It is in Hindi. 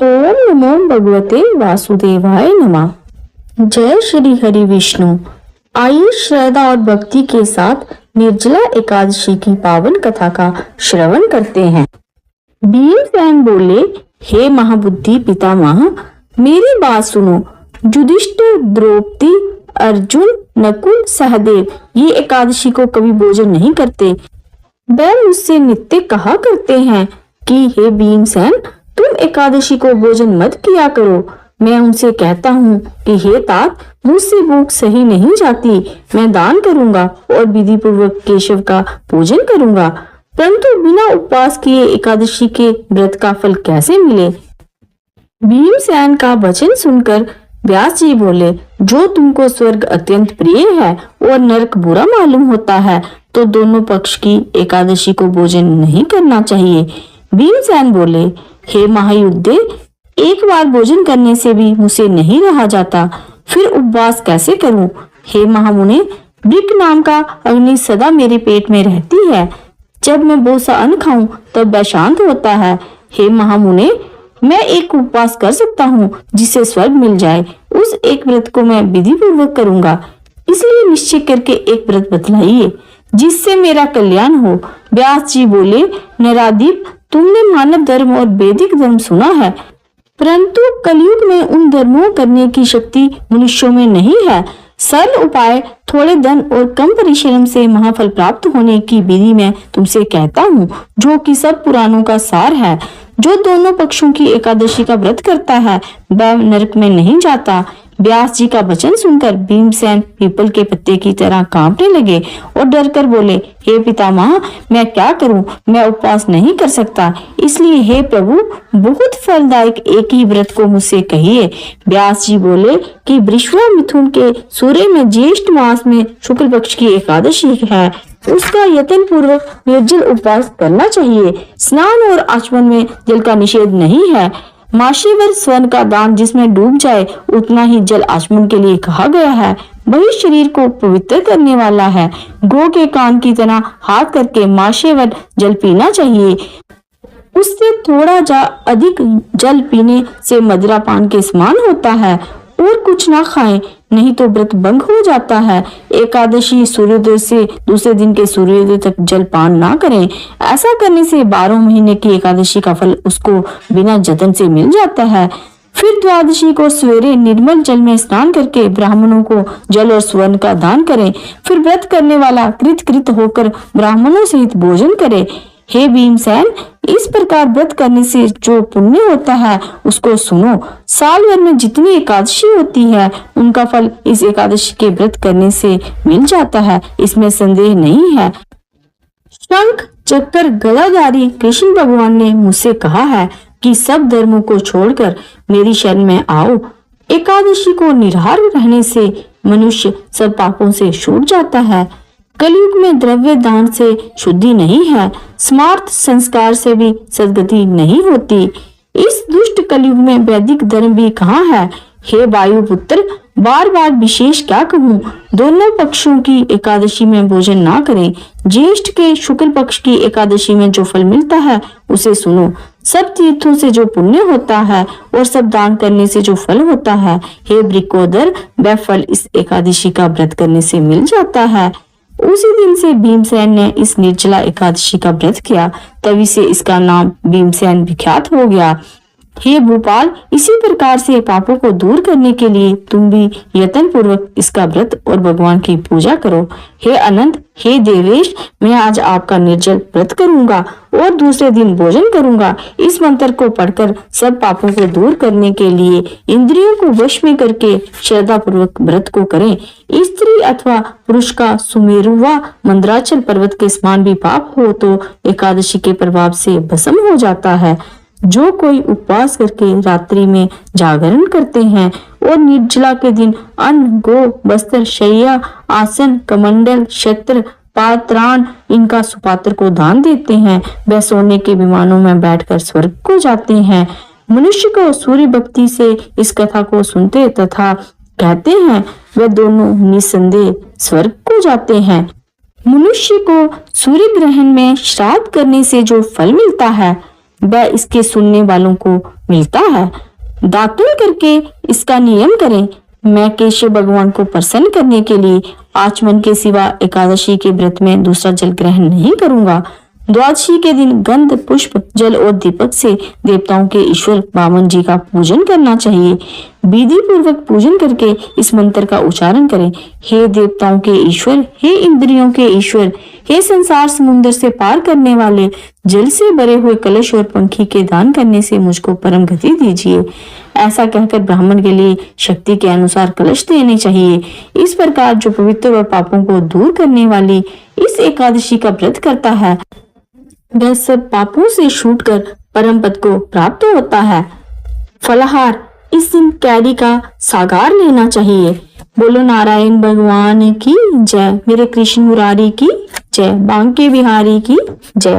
ओम नमो भगवते वासुदेवाय नमः। जय श्री हरि विष्णु। आइए श्रद्धा और भक्ति के साथ निर्जला एकादशी की पावन कथा का श्रवण करते हैं। भीमसेन बोले, हे महाबुद्धि पितामह, मेरी बात सुनो। युधिष्ठिर, द्रौपदी, अर्जुन, नकुल, सहदेव ये एकादशी को कभी भोजन नहीं करते। वह मुझसे नित्य कहा करते हैं कि हे भीमसेन, तुम एकादशी को भोजन मत किया करो। मैं उनसे कहता हूँ कि हे तात, मुझसे भूख सही नहीं जाती। मैं दान करूंगा और विधि पूर्वक केशव का पूजन करूंगा, परंतु बिना उपवास किए एकादशी के व्रत का फल कैसे मिले? भीमसेन का वचन सुनकर व्यास जी बोले, जो तुमको स्वर्ग अत्यंत प्रिय है और नरक बुरा मालूम होता है, तो दोनों पक्ष की एकादशी को भोजन नहीं करना चाहिए। भीमसेन बोले, हे महायुद्धे, एक बार भोजन करने से भी मुझसे नहीं रहा जाता, फिर उपवास कैसे करूं? हे महामुने, वृक नाम का अग्नि सदा मेरे पेट में रहती है। जब मैं बहुत सा अन्न खाऊं तब वह शांत होता है। हे महामुने, मैं एक उपवास कर सकता हूँ जिससे स्वर्ग मिल जाए। उस एक व्रत को मैं विधि पूर्वक करूंगा, इसलिए निश्चय करके एक व्रत बतलाइए जिससे मेरा कल्याण हो। व्यास जी बोले, नरादीप, तुमने मानव धर्म और वैदिक धर्म सुना है, परंतु कलयुग में उन धर्मों करने की शक्ति मनुष्यों में नहीं है। सरल उपाय, थोड़े धन और कम परिश्रम से महाफल प्राप्त होने की विधि मैं तुमसे कहता हूँ, जो कि सब पुराणों का सार है। जो दोनों पक्षों की एकादशी का व्रत करता है वह नरक में नहीं जाता। व्यास जी का वचन सुनकर भीमसेन पीपल के पत्ते की तरह कांपने लगे और डर कर बोले, हे पितामह, मैं क्या करूं? मैं उपवास नहीं कर सकता, इसलिए हे प्रभु, बहुत फलदायक एक ही व्रत को मुझसे कहिए। व्यास जी बोले कि वृषवा मिथुन के सूर्य में ज्येष्ठ मास में शुक्ल पक्ष की एकादशी है, उसका यत्न पूर्वक निर्जल उपवास करना चाहिए। स्नान और आचमन में जल का निषेध नहीं है। मासेवर स्वर्ण का दान जिसमें डूब जाए उतना ही जल आचमन के लिए कहा गया है। वही शरीर को पवित्र करने वाला है। गौ के कान की तरह हाथ करके मासेवर जल पीना चाहिए। उससे थोड़ा अधिक जल पीने से मदिरा पान के समान होता है। और कुछ ना खाएं, नहीं तो व्रत भंग हो जाता है। एकादशी सूर्योदय से दूसरे दिन के सूर्योदय तक जल पान ना करें। ऐसा करने से 12 महीने की एकादशी का फल उसको बिना जतन से मिल जाता है। फिर द्वादशी को सवेरे निर्मल जल में स्नान करके ब्राह्मणों को जल और स्वर्ण का दान करें। फिर व्रत करने वाला कृत होकर ब्राह्मणों सहित भोजन करे। हे भीमसेन, इस प्रकार व्रत करने से जो पुण्य होता है उसको सुनो। साल भर में जितनी एकादशी होती है उनका फल इस एकादशी के व्रत करने से मिल जाता है, इसमें संदेह नहीं है। शंख चक्र गदाधारी कृष्ण भगवान ने मुझसे कहा है कि सब धर्मों को छोड़कर मेरी शरण में आओ। एकादशी को निराहार रहने से मनुष्य सब पापों से छूट जाता है। कलयुग में द्रव्य दान से शुद्धि नहीं है, स्मार्त संस्कार से भी सद्गति नहीं होती। इस दुष्ट कलयुग में वैदिक धर्म भी कहाँ है? हे वायुपुत्र, बार बार विशेष क्या कहूँ? दोनों पक्षों की एकादशी में भोजन ना करें। ज्येष्ठ के शुक्ल पक्ष की एकादशी में जो फल मिलता है उसे सुनो। सब तीर्थों से जो पुण्य होता है और सब दान करने से जो फल होता है, हे वृकोदर, वह फल इस एकादशी का व्रत करने से मिल जाता है। उसी दिन से भीमसेन ने इस निर्जला एकादशी का व्रत किया, तभी से इसका नाम भीमसेन विख्यात हो गया। हे भूपाल, इसी प्रकार से पापों को दूर करने के लिए तुम भी यत्न पूर्वक इसका व्रत और भगवान की पूजा करो। हे अनंत, हे देवेश, मैं आज आपका निर्जल व्रत करूंगा और दूसरे दिन भोजन करूंगा। इस मंत्र को पढ़कर सब पापों को दूर करने के लिए इंद्रियों को वश में करके श्रद्धा पूर्वक व्रत को करें। स्त्री अथवा पुरुष का सुमेरु व मंदराचल पर्वत के समान भी पाप हो तो एकादशी के प्रभाव से भस्म हो जाता है। जो कोई उपवास करके रात्रि में जागरण करते हैं और निर्जला के दिन अन्न, गो, वस्त्र, शैया, आसन, कमंडल, छत्र, पात्राण इनका सुपात्र को दान देते हैं, वह सोने के विमानों में बैठकर स्वर्ग को जाते हैं। मनुष्य को सूर्य भक्ति से इस कथा को सुनते तथा कहते हैं, वह दोनों निसंदेह स्वर्ग को जाते हैं। मनुष्य को सूर्य ग्रहण में श्राद्ध करने से जो फल मिलता है, वह इसके सुनने वालों को मिलता है। दातुन करके इसका नियम करें। मैं केशव भगवान को प्रसन्न करने के लिए आचमन के सिवा एकादशी के व्रत में दूसरा जल ग्रहण नहीं करूंगा। द्वादशी के दिन गंध, पुष्प, जल और दीपक से देवताओं के ईश्वर वामन जी का पूजन करना चाहिए। विधि पूर्वक पूजन करके इस मंत्र का उच्चारण करें। हे देवताओं के ईश्वर, हे इंद्रियों के ईश्वर, हे संसार समुद्र से पार करने वाले, जल से भरे हुए कलश और पंखी के दान करने से मुझको परम गति दीजिए। ऐसा कहकर ब्राह्मण के लिए शक्ति के अनुसार कलश देने चाहिए। इस प्रकार जो पवित्र और पापों को दूर करने वाली इस एकादशी का व्रत करता है वह सब पापों से छूटकर परम पद को प्राप्त होता है। फलाहार, इस दिन कैरी का सागार लेना चाहिए। बोलो नारायण भगवान की जय, मेरे कृष्ण मुरारी की जय, बांके बिहारी की जय।